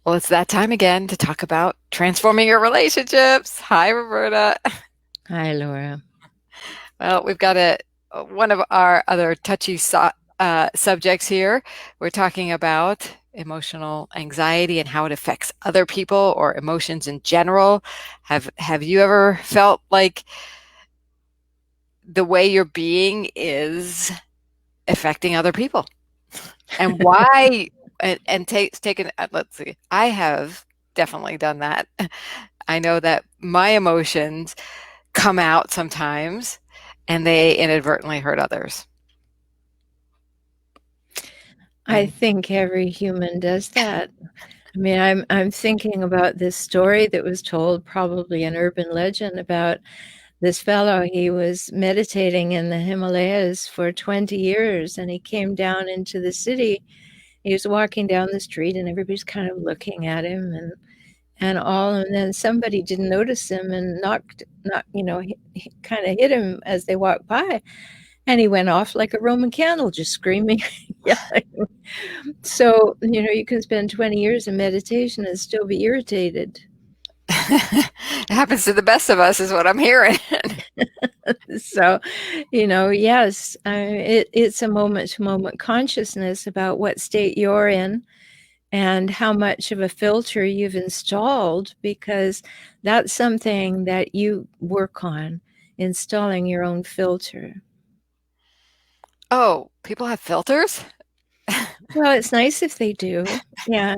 Well, it's that time again to talk about transforming your relationships. Hi, Roberta. Hi, Laura. Well, we've got one of our other touchy subjects here. We're talking about emotional anxiety and how it affects other people or emotions in general. Have you ever felt like the way you're being is affecting other people? And why? And taken. Let's see. I have definitely done that. I know that my emotions come out sometimes and they inadvertently hurt others. I And think every human does that. I mean, I'm thinking about this story that was told, probably an urban legend, about this fellow. He was meditating in the Himalayas for 20 years, and he came down into the city. He was walking down the street, and everybody's kind of looking at him and then somebody didn't notice him and he kind of hit him as they walked by. And he went off like a Roman candle, just screaming, yelling. So, you can spend 20 years in meditation and still be irritated. it happens to the best of us, is what I'm hearing. So, yes, it's a moment to moment consciousness about what state you're in and how much of a filter you've installed, because that's something that you work on, installing your own filter. Oh, people have filters? Well, it's nice if they do. Yeah.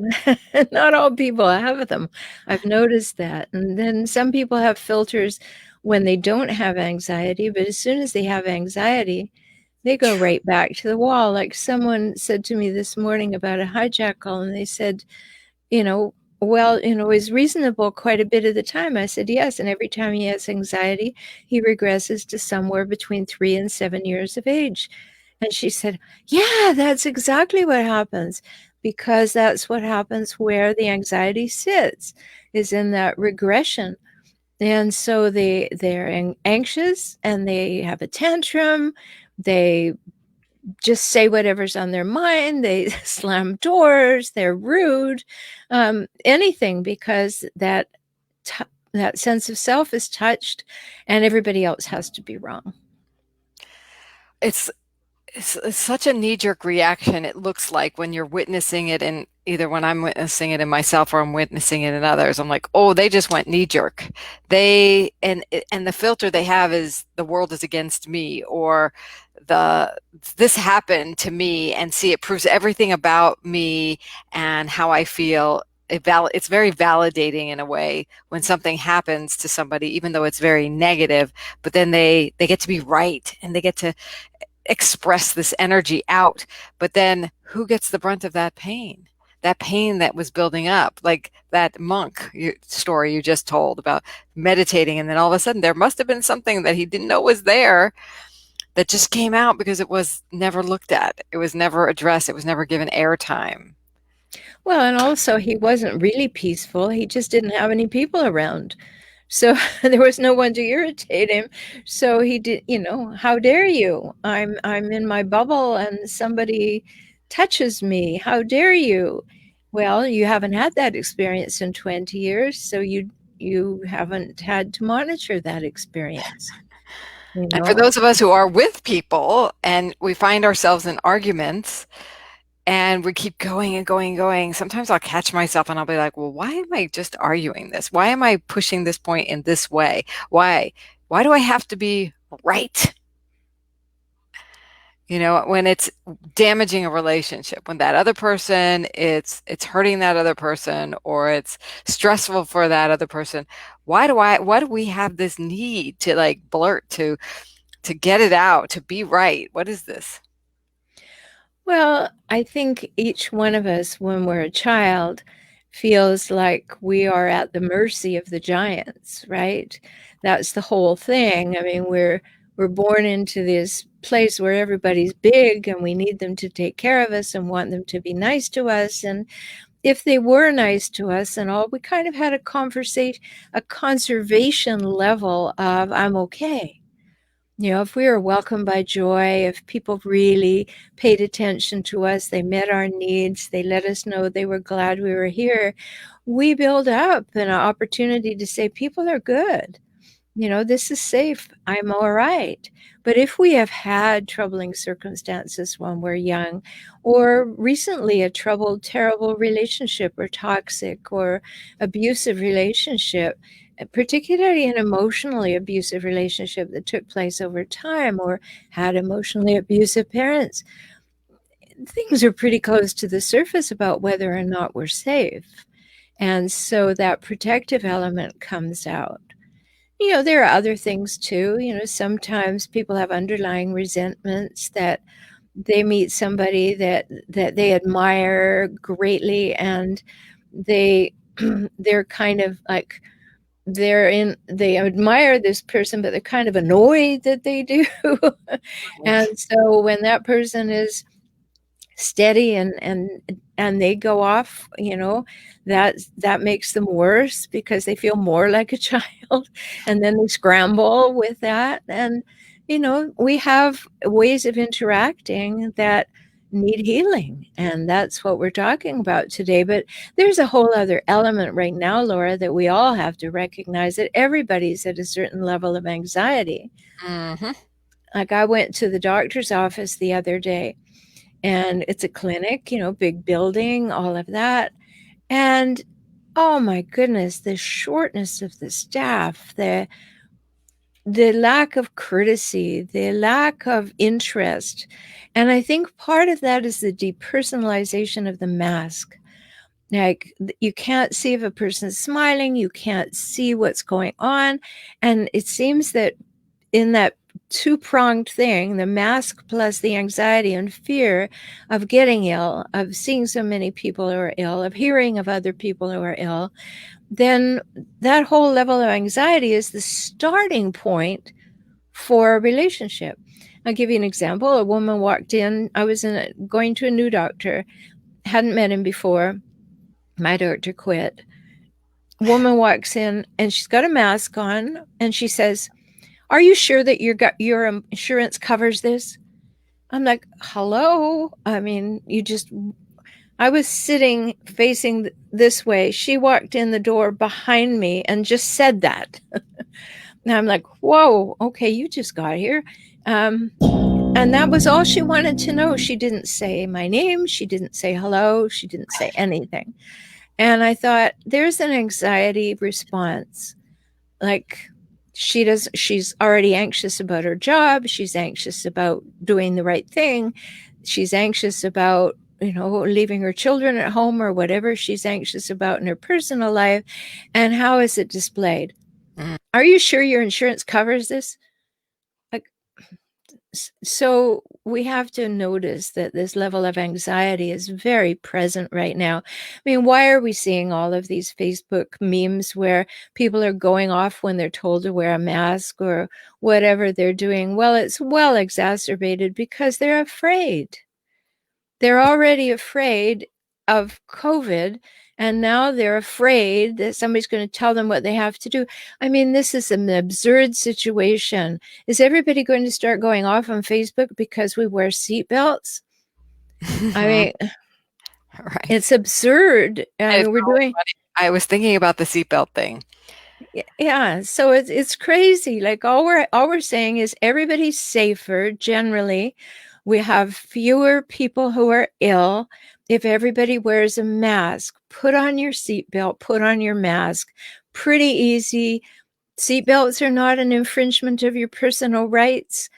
Not all people have them. I've noticed that. And then some people have filters when they don't have anxiety, but as soon as they have anxiety, they go right back to the wall. Like someone said to me this morning about a hijackal, and they said, you know, well, is reasonable quite a bit of the time. I said, yes. And every time he has anxiety, he regresses to somewhere between 3 and 7 years of age. And she said, yeah, that's exactly what happens, because that's what happens where the anxiety sits, is in that regression. And so they're anxious and they have a tantrum. They just say whatever's on their mind. They slam doors. They're rude, anything, because that sense of self is touched, and everybody else has to be wrong. It's it's such a knee-jerk reaction, it looks like, when you're witnessing it, and either when I'm witnessing it in myself or I'm witnessing it in others. I'm like, oh, they just went knee-jerk. And the filter they have is the world is against me, or the this happened to me, and see, it proves everything about me and how I feel. It's very validating in a way when something happens to somebody, even though it's very negative, but then they get to be right and they get to express this energy out. But then who gets the brunt of that pain? That pain that was building up, like that story you just told about meditating. And then all of a sudden, there must have been something that he didn't know was there that just came out because it was never looked at. It was never addressed. It was never given airtime. Well, and also he wasn't really peaceful. He just didn't have any people around. So there was no one to irritate him. So he did, how dare you? I'm in my bubble and somebody touches me. How dare you? Well, you haven't had that experience in 20 years, so you haven't had to monitor that experience, you And for know. those of us who are with people and we find ourselves in arguments, and we keep going and going and going. Sometimes I'll catch myself and I'll be like, well, why am I just arguing this? Why am I pushing this point in this way? Why? Why do I have to be right? When it's damaging a relationship, when that other person, it's hurting that other person, or it's stressful for that other person. Why do we have this need to like blurt, to get it out, to be right? What is this? Well, I think each one of us, when we're a child, feels like we are at the mercy of the giants, right? That's the whole thing. I mean, we're born into this place where everybody's big and we need them to take care of us and want them to be nice to us. And if they were nice to us and all, we kind of had a conversation, a conservation level of I'm okay. If we were welcomed by joy, if people really paid attention to us, they met our needs, they let us know they were glad we were here, we build up an opportunity to say, people are good. This is safe. I'm all right. But if we have had troubling circumstances when we're young, or recently a troubled, terrible relationship, or toxic or abusive relationship, particularly an emotionally abusive relationship that took place over time, or had emotionally abusive parents, things are pretty close to the surface about whether or not we're safe. And so that protective element comes out. There are other things too. Sometimes people have underlying resentments that they meet somebody that they admire greatly, and they they're kind of like they admire this person, but they're kind of annoyed that they do. And so when that person is steady and they go off, that makes them worse because they feel more like a child, and then they scramble with that. And we have ways of interacting that need healing, and that's what we're talking about today. But there's a whole other element right now, Laura, that we all have to recognize, that everybody's at a certain level of anxiety. Hmm. Like, I went to the doctor's office the other day, and it's a clinic, big building, all of that. And oh my goodness, the shortness of the staff, the lack of courtesy, the lack of interest. And I think part of that is the depersonalization of the mask. Like, you can't see if a person's smiling, you can't see what's going on. And it seems that in that two-pronged thing, the mask plus the anxiety and fear of getting ill, of seeing so many people who are ill, of hearing of other people who are ill, then that whole level of anxiety is the starting point for a relationship. I'll give you an example. A woman walked in. I was going to a new doctor, hadn't met him before. My doctor quit. Woman walks in and she's got a mask on, and she says, "Are you sure that your insurance covers this?" I'm like, "Hello?" I mean, I was sitting facing this way. She walked in the door behind me and just said that. And I'm like, "Whoa, okay, you just got here." And that was all she wanted to know. She didn't say my name. She didn't say hello. She didn't say anything. And I thought, there's an anxiety response. Like, she's already anxious about her job, she's anxious about doing the right thing, she's anxious about leaving her children at home, or whatever she's anxious about in her personal life. And how is it displayed? Are you sure your insurance covers this? Like, so we have to notice that this level of anxiety is very present right now. I mean, why are we seeing all of these Facebook memes where people are going off when they're told to wear a mask or whatever they're doing? Well, it's well exacerbated because they're afraid. They're already afraid of COVID, and now they're afraid that somebody's going to tell them what they have to do. I mean, this is an absurd situation. Is everybody going to start going off on Facebook because we wear seatbelts? I Hmm. mean, Right. it's absurd. I It's mean, we're so doing, funny. I was thinking about the seatbelt thing. yeah, so it's crazy. Like, all we're saying is everybody's safer generally. We have fewer people who are ill if everybody wears a mask. Put on your seatbelt, put on your mask. Pretty easy. Seatbelts are not an infringement of your personal rights.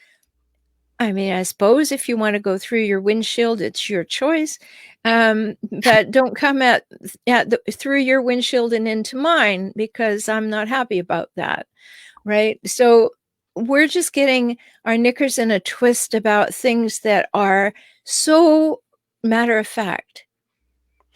I mean, I suppose if you want to go through your windshield, it's your choice. But don't come through your windshield and into mine, because I'm not happy about that. Right. So we're just getting our knickers in a twist about things that are so matter of fact.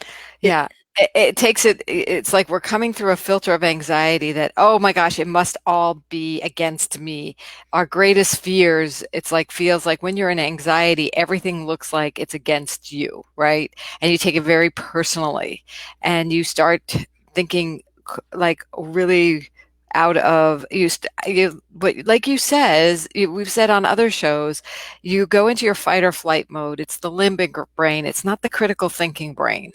It, Yeah. It takes it, it's like we're coming through a filter of anxiety that, oh my gosh, it must all be against me. Our greatest fears, it's like, feels like when you're in anxiety, everything looks like it's against you, right? And you take it very personally and you start thinking like really out of but like you says, we've said on other shows, you go into your fight or flight mode. It's the limbic brain. It's not the critical thinking brain.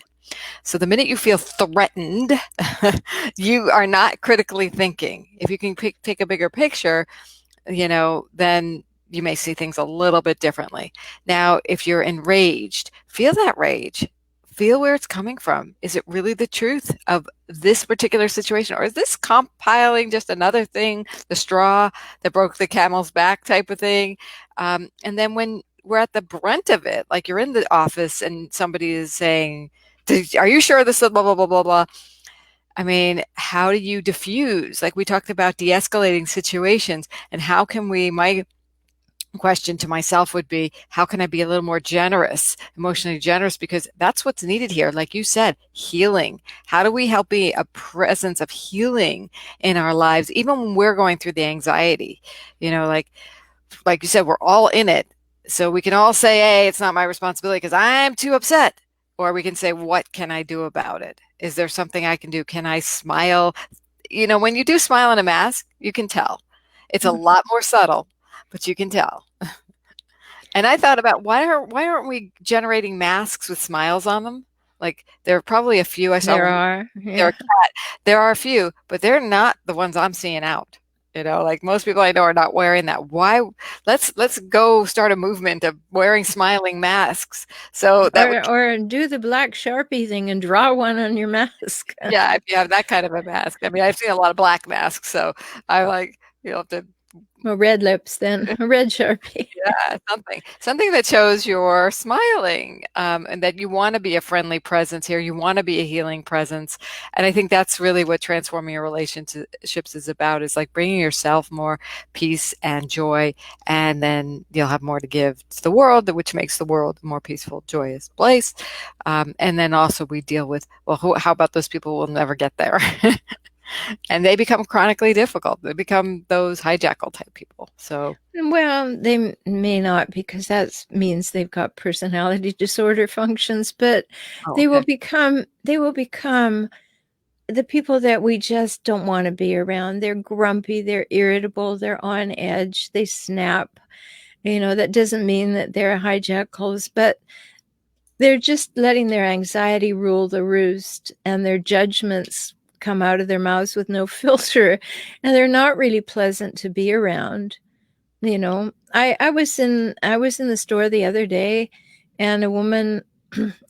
So the minute you feel threatened, you are not critically thinking. If you can take a bigger picture, then you may see things a little bit differently. Now, if you're enraged, feel that rage. Feel where it's coming from. Is it really the truth of this particular situation? Or is this compiling just another thing, the straw that broke the camel's back type of thing? And then when we're at the brunt of it, like you're in the office and somebody is saying, are you sure this is blah, blah, blah, blah, blah? I mean, how do you diffuse? Like we talked about de-escalating situations, and how can my question to myself would be, how can I be a little more generous, emotionally generous? Because that's what's needed here. Like you said, healing. How do we help be a presence of healing in our lives, even when we're going through the anxiety? Like you said, we're all in it. So we can all say, hey, it's not my responsibility because I'm too upset. Or we can say, what can I do about it? Is there something I can do? Can I smile? When you do smile in a mask, you can tell. It's a lot more subtle, but you can tell. And I thought about why aren't we generating masks with smiles on them? Like there are probably a few I saw. There are, There yeah. are there are a few, but they're not the ones I'm seeing out. Like most people I know are not wearing that. Why? Let's go start a movement of wearing smiling masks. So that would, Or do the black Sharpie thing and draw one on your mask. yeah, if you have that kind of a mask. I mean, I've seen a lot of black masks, so I like have to. Well, red lips then, a red Sharpie. Yeah, something that shows you're smiling, and that you want to be a friendly presence here. You want to be a healing presence, and I think that's really what transforming your relationships is about. Is like bringing yourself more peace and joy, and then you'll have more to give to the world, which makes the world a more peaceful, joyous place. And then also we deal with, well, how about those people who will never get there? And they become chronically difficult. They become those hijackal type people. So, Well, they may not, because that means they've got personality disorder functions, but oh, they will okay. become the people that we just don't want to be around. They're grumpy, they're irritable, they're on edge, they snap. That doesn't mean that they're hijackals, but they're just letting their anxiety rule the roost, and their judgments come out of their mouths with no filter, and they're not really pleasant to be around. I was in the store the other day, and a woman.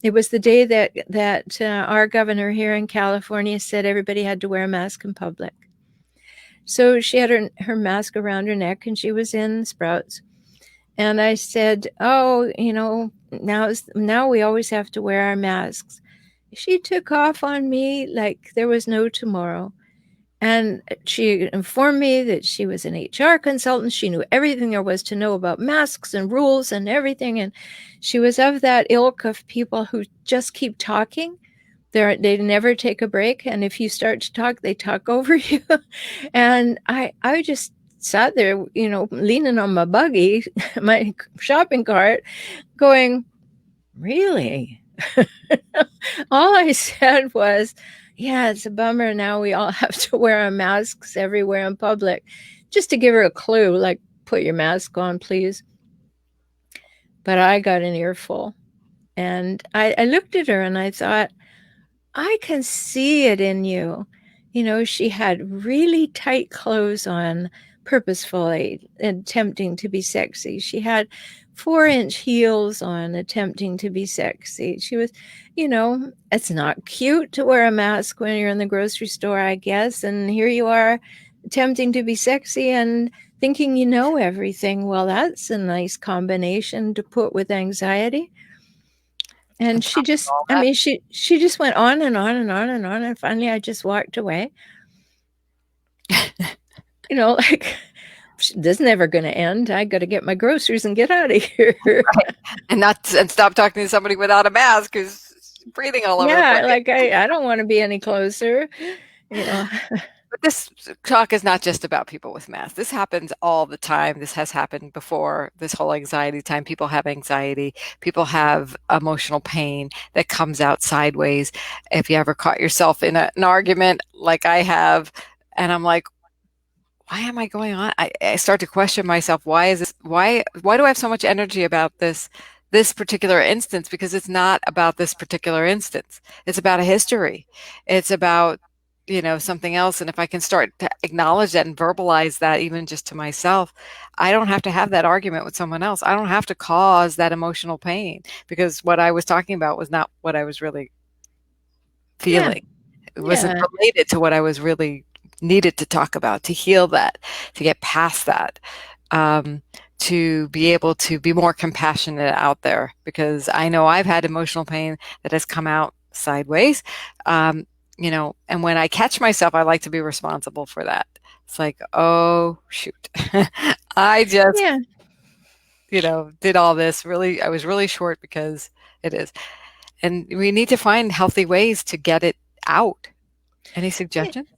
It was the day that our governor here in California said everybody had to wear a mask in public. So she had her mask around her neck, and she was in Sprouts. And I said, "Oh, now we always have to wear our masks." She took off on me like there was no tomorrow. And she informed me that she was an HR consultant. She knew everything there was to know about masks and rules and everything. And she was of that ilk of people who just keep talking. They never take a break. And if you start to talk, they talk over you. And I just sat there, leaning on my buggy, my shopping cart, going, really? All I said was, yeah, it's a bummer. Now we all have to wear our masks everywhere in public, just to give her a clue, like, put your mask on, please. But I got an earful. And I looked at her and I thought, I can see it in you. She had really tight clothes on purposefully, attempting to be sexy. She had 4-inch heels on, attempting to be sexy. She was, it's not cute to wear a mask when you're in the grocery store, I guess. And here you are attempting to be sexy and thinking you know everything. Well, that's a nice combination to put with anxiety. On And top of all that, she just went on and on and on and on, and finally I just walked away. Like, this is never going to end. I got to get my groceries and get out of here. right? And stop talking to somebody without a mask who's breathing all over the Yeah, place. like I don't want to be any closer. You know. But this talk is not just about people with masks. This happens all the time. This has happened before. This whole anxiety time. People have anxiety. People have emotional pain that comes out sideways. If you ever caught yourself in an argument like I have, and I'm like, why am I going on? I start to question myself. Why is this? Why do I have so much energy about this particular instance? Because it's not about this particular instance. It's about a history. It's about, something else. And if I can start to acknowledge that and verbalize that even just to myself, I don't have to have that argument with someone else. I don't have to cause that emotional pain because what I was talking about was not what I was really Yeah, feeling. It wasn't yeah, related to what I was really needed to talk about, to heal that, to get past that, um, to be able to be more compassionate out there. Because I know I've had emotional pain that has come out sideways. Um, and when I catch myself, I like to be responsible for that. It's like, oh, shoot. I just, yeah. did all this really, I was really short because it is. And we need to find healthy ways to get it out. Any Yeah. suggestions?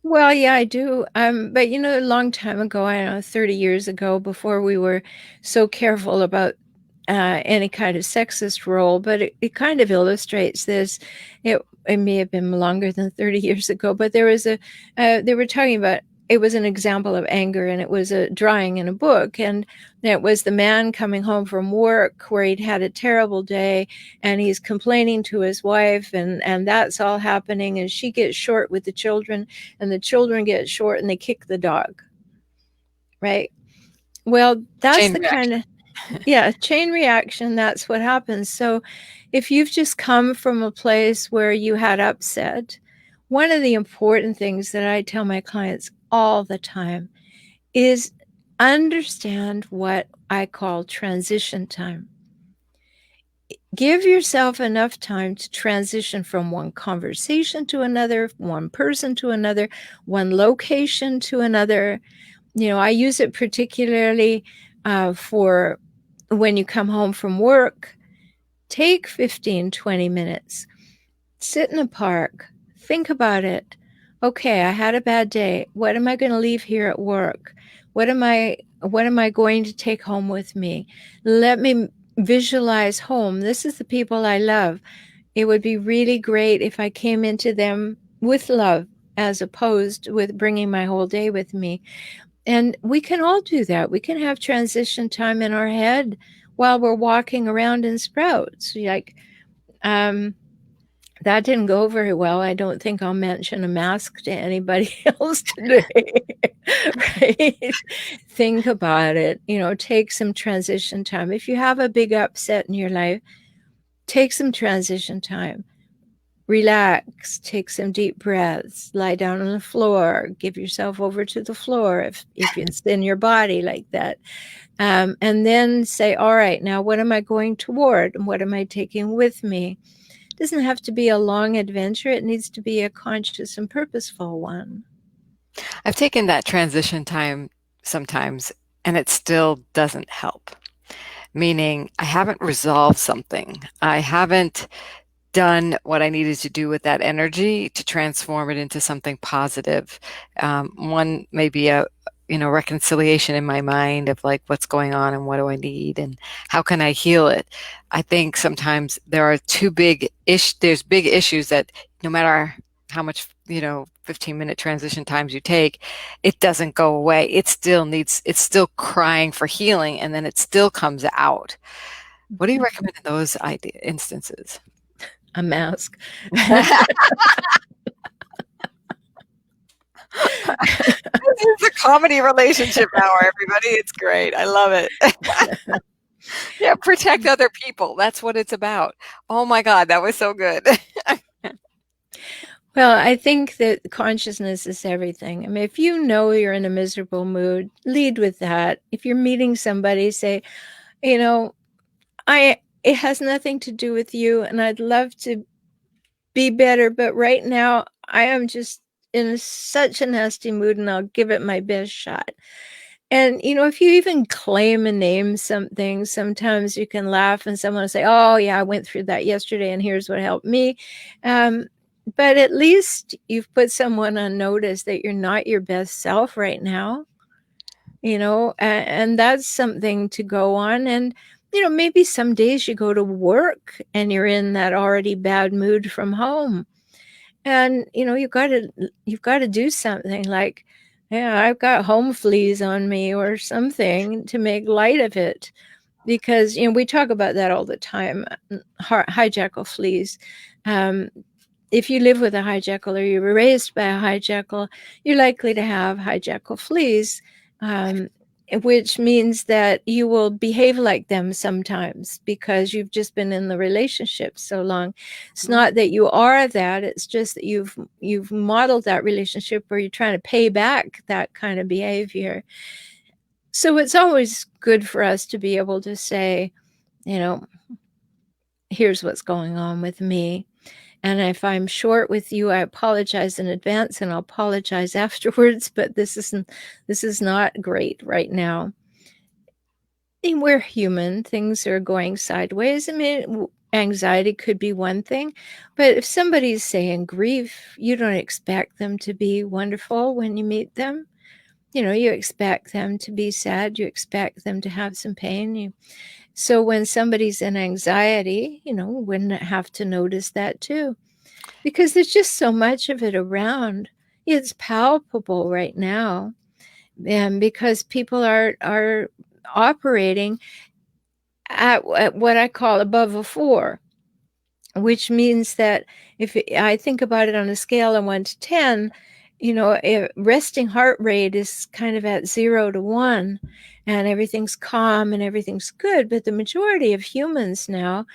Well, yeah, I do. But a long time ago, I don't know, 30 years ago, before we were so careful about any kind of sexist role, but it kind of illustrates this. It may have been longer than 30 years ago, but they were talking about, it was an example of anger, and it was a drawing in a book. And it was the man coming home from work where he'd had a terrible day, and he's complaining to his wife, and that's all happening. And she gets short with the children, and the children get short, and they kick the dog, right? Well, that's Chain the reaction. kind of, yeah, chain reaction. That's what happens. So if you've just come from a place where you had upset, one of the important things that I tell my clients all the time is understand what I call transition time. Give yourself enough time to transition from one conversation to another, one person to another, one location to another. I use it particularly for when you come home from work. Take 15, 20 minutes, sit in a park, think about it. Okay, I had a bad day. What am I going to leave here at work? What am I going to take home with me? Let me visualize home. This is the people I love. It would be really great if I came into them with love as opposed with bringing my whole day with me. And we can all do that. We can have transition time in our head while we're walking around in Sprouts. Like, um, that didn't go very well. I don't think I'll mention a mask to anybody else today. Right? Think about it. Take some transition time. If you have a big upset in your life, take some transition time. Relax, take some deep breaths, lie down on the floor, give yourself over to the floor if it's in your body like that. And then say, all right, now what am I going toward? And what am I taking with me? It doesn't have to be a long adventure. It needs to be a conscious and purposeful one. I've taken that transition time sometimes, and it still doesn't help. Meaning, I haven't resolved something. I haven't done what I needed to do with that energy to transform it into something positive. One maybe a reconciliation in my mind of like what's going on and what do I need and how can I heal it. I think sometimes there are there's big issues that no matter how much 15-minute transition times you take, it doesn't go away. It's still crying for healing, and then it still comes out. What do you recommend in those instances? A mask. This is a comedy relationship hour, everybody. It's great. I love it. Yeah, protect other people. That's what it's about. Oh my God, that was so good. Well, I think that consciousness is everything. I mean, if you know you're in a miserable mood, lead with that. If you're meeting somebody, say, you know, it has nothing to do with you, and I'd love to be better, but right now I am just in such a nasty mood, and I'll give it my best shot. And if you even claim and name something, sometimes you can laugh and someone will say, oh yeah, I went through that yesterday and here's what helped me. um, but at least you've put someone on notice that you're not your best self right now, and that's something to go on. And maybe some days you go to work and you're in that already bad mood from home, and you've got to do something like Yeah, I've got home fleas on me or something to make light of it because we talk about that all the time. Hijackal fleas. Um, if you live with a hijackal or you were raised by a hijackal, you're likely to have hijackal fleas, um, which means that you will behave like them sometimes because you've just been in the relationship so long. It's Mhm. not that you are that; it's just that you've modeled that relationship, or you're trying to pay back that kind of behavior. So it's always good for us to be able to say, you know, here's what's going on with me. And if I'm short with you, I apologize in advance and I'll apologize afterwards, but this is not great right now. And we're human. Things are going sideways. I mean, anxiety could be one thing, but if somebody's saying grief, you don't expect them to be wonderful when you meet them. You expect them to be sad, you expect them to have some pain. So when somebody's in anxiety, wouldn't have to notice that too, because there's just so much of it around. It's palpable right now, and because people are operating at what I call above a 4, which means that if I think about it on a scale of 1 to 10, a resting heart rate is kind of at 0 to 1, and everything's calm and everything's good. But the majority of humans now,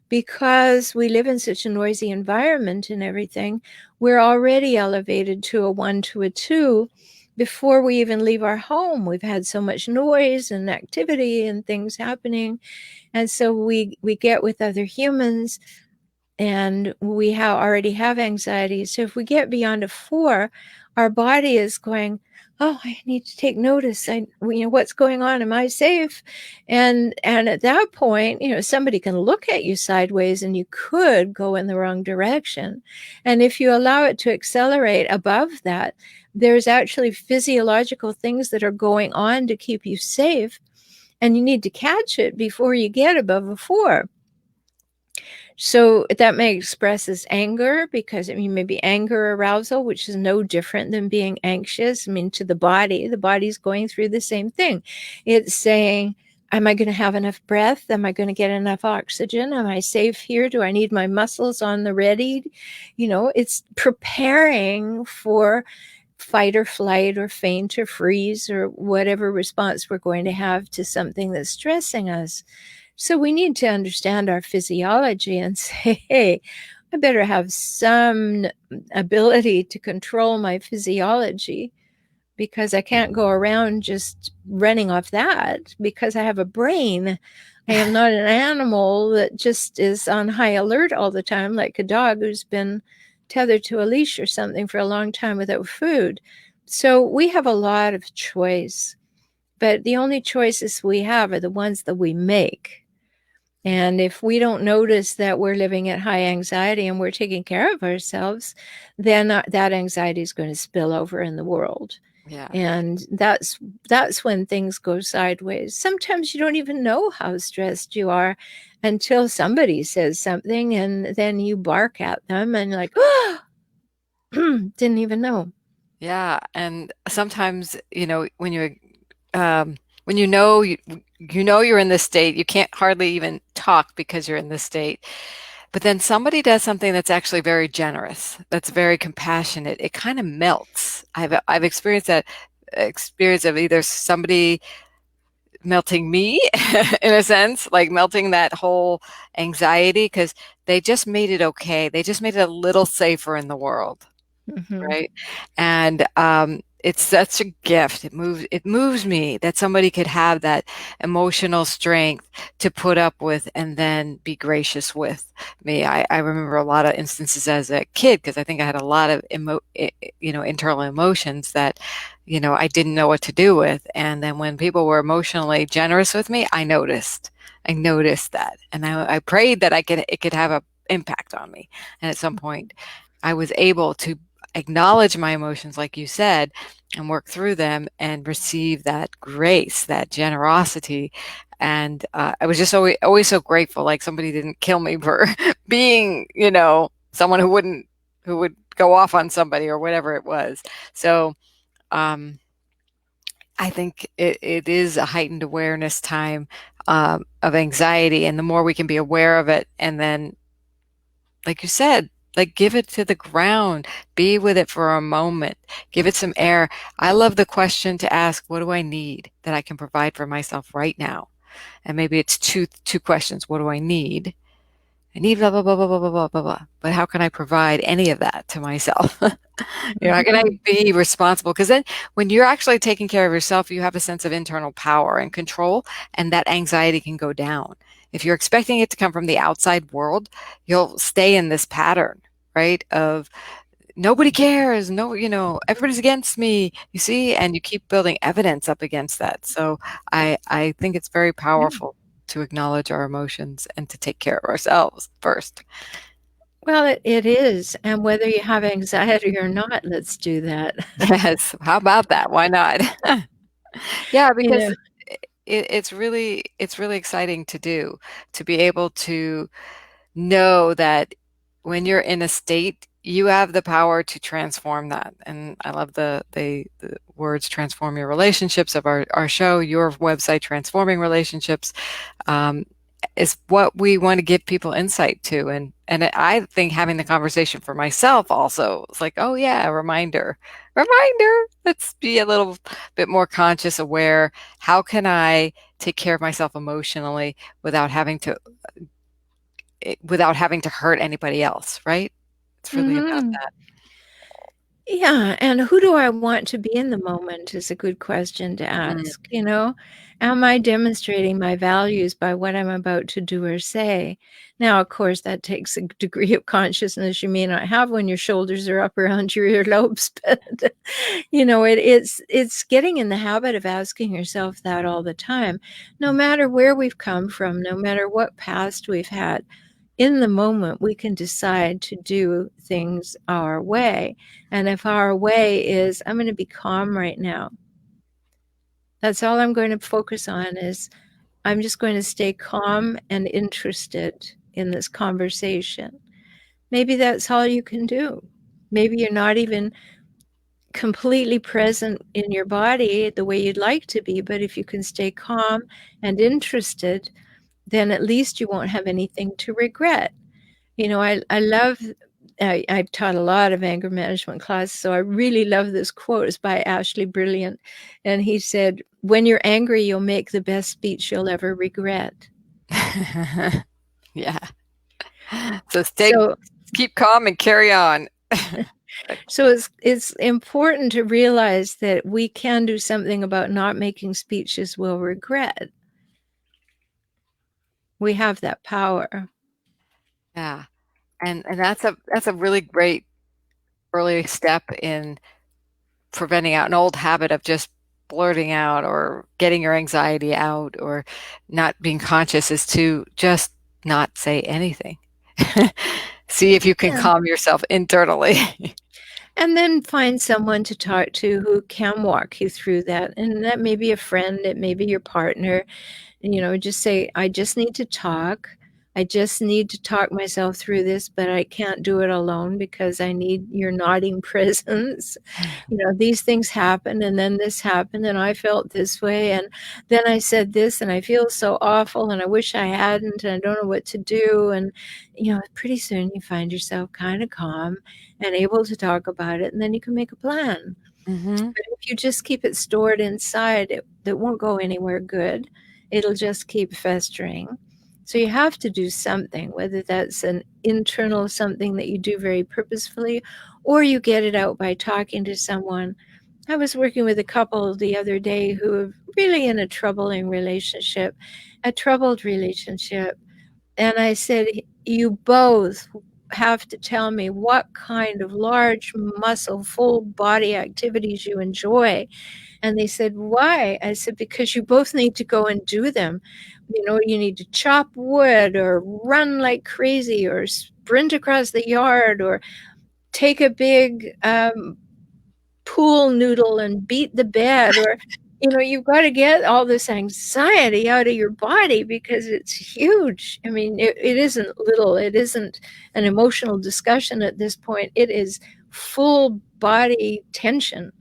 because we live in such a noisy environment and everything, we're already elevated to a 1 to a 2 before we even leave our home. We've had so much noise and activity and things happening. And so we get with other humans, and we already have anxiety. So if we get beyond a 4, our body is going, "Oh, I need to take notice. What's going on? Am I safe?" And at that point, somebody can look at you sideways, and you could go in the wrong direction. And if you allow it to accelerate above that, there's actually physiological things that are going on to keep you safe, and you need to catch it before you get above a 4. So that may express as anger, because maybe anger arousal, which is no different than being anxious. I mean, to the body's going through the same thing. It's saying, am I going to have enough breath? Am I going to get enough oxygen? Am I safe here? Do I need my muscles on the ready? It's preparing for fight or flight or faint or freeze or whatever response we're going to have to something that's stressing us. So we need to understand our physiology and say, hey, I better have some ability to control my physiology, because I can't go around just running off that, because I have a brain. I am not an animal that just is on high alert all the time, like a dog who's been tethered to a leash or something for a long time without food. So we have a lot of choice, but the only choices we have are the ones that we make. And if we don't notice that we're living at high anxiety and we're taking care of ourselves, then that anxiety is going to spill over in the world. Yeah. And that's when things go sideways. Sometimes you don't even know how stressed you are until somebody says something, and then you bark at them and you're like, oh, didn't even know. Yeah, and sometimes, um, when you know you're in this state, you can't hardly even talk because you're in this state. But then somebody does something that's actually very generous, that's very compassionate. It kind of melts. I've experienced that experience of either somebody melting me in a sense, like melting that whole anxiety because they just made it okay. They just made it a little safer in the world. Mhm. Right. And it's such a gift. It moves me that somebody could have that emotional strength to put up with and then be gracious with me. I remember a lot of instances as a kid because I think I had a lot of internal emotions that, I didn't know what to do with. And then when people were emotionally generous with me, I noticed. I noticed that. And I prayed that it could have a impact on me. And at some point I was able to acknowledge my emotions, like you said, and work through them and receive that grace, that generosity. And I was just always so grateful. Like somebody didn't kill me for being, someone who would go off on somebody or whatever it was. So, I think it is a heightened awareness time of anxiety, and the more we can be aware of it, and then, like you said, like give it to the ground, be with it for a moment, give it some air. I love the question to ask, what do I need that I can provide for myself right now? And maybe it's two questions. What do I need? I need blah blah blah blah blah blah blah blah blah. But how can I provide any of that to myself? How can I Mhm. be responsible? Because then when you're actually taking care of yourself, you have a sense of internal power and control, and that anxiety can go down. If you're expecting it to come from the outside world, you'll stay in this pattern, right? Of nobody cares, no, everybody's against me, you see, and you keep building evidence up against that. So I think it's very Yeah. powerful to acknowledge our emotions and to take care of ourselves first. Well, it is, and whether you have anxiety or not, let's do that. Yes, how about that? Why not? Yeah, You because know, it's really exciting to do, to be able to know that when you're in a state, you have the power to transform that. And I love the words transform your relationships of our show, your website, Transforming Relationships, um, is what we want to give people insight to. And I think having the conversation for myself also, it's like, oh yeah, a reminder. Let's be a little bit more conscious, aware. How can I take care of myself emotionally without having to hurt anybody else, right? It's really about mhm. that. Yeah, and who do I want to be in the moment is a good question to Mm. ask, you know? Am I demonstrating my values by what I'm about to do or say? Now, of course, that takes a degree of consciousness you may not have when your shoulders are up around your earlobes, but it's getting in the habit of asking yourself that all the time, no matter where we've come from, no matter what past we've had in the moment, we can decide to do things our way. And if our way is, I'm going to be calm right now, that's all I'm going to focus on is I'm just going to stay calm and interested in this conversation. Maybe that's all you can do. Maybe you're not even completely present in your body the way you'd like to be, but if you can stay calm and interested, then at least you won't have anything to regret. I love I've taught a lot of anger management classes, so I really love this quote. It's by Ashley Brilliant, and he said, "When you're angry, you'll make the best speech you'll ever regret." Yeah. So So keep calm and carry on. so it's important to realize that we can do something about not making speeches we'll regret. We have that power. Yeah. And that's a really great early step in preventing out an old habit of just blurting out or getting your anxiety out or not being conscious, is to just not say anything. See if you can Yeah. calm yourself internally. And then find someone to talk to who can walk you through that. And that may be a friend, it may be your partner. Just say, I just need to talk. I just need to talk myself through this, but I can't do it alone because I need your nodding presence. These things happen, and then this happened, and I felt this way, and then I said this, and I feel so awful, and I wish I hadn't, and I don't know what to do. And, pretty soon you find yourself kind of calm and able to talk about it, and then you can make a plan. Hmm. But if you just keep it stored inside, it won't go anywhere good. It'll just keep festering. So you have to do something, whether that's an internal something that you do very purposefully, or you get it out by talking to someone. I was working with a couple the other day who are really in a troubled relationship. And I said, you both have to tell me what kind of large muscle, full body activities you enjoy. And they said, why? I said, because you both need to go and do them. You need to chop wood or run like crazy or sprint across the yard or take a big pool noodle and beat the bed, or you've got to get all this anxiety out of your body because it's huge. I mean, it isn't little. It isn't an emotional discussion at this point. It is full body tension.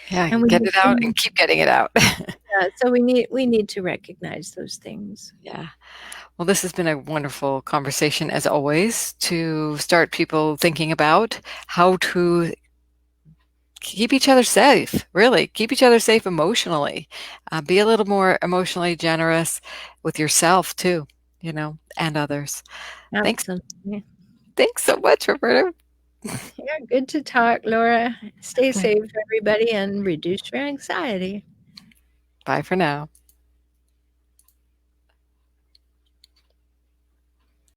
Yeah, And we get need, it out and keep getting it out. so we need to recognize those things. Yeah. Well, this has been a wonderful conversation as always to start people thinking about how to keep each other safe, really, keep each other safe emotionally. Be a little more emotionally generous with yourself too, and others. Thanks. Absolutely. Thanks so much, Roberta. Yeah, good to talk, Laura. Stay Okay. safe, everybody, and reduce your anxiety. Bye for now.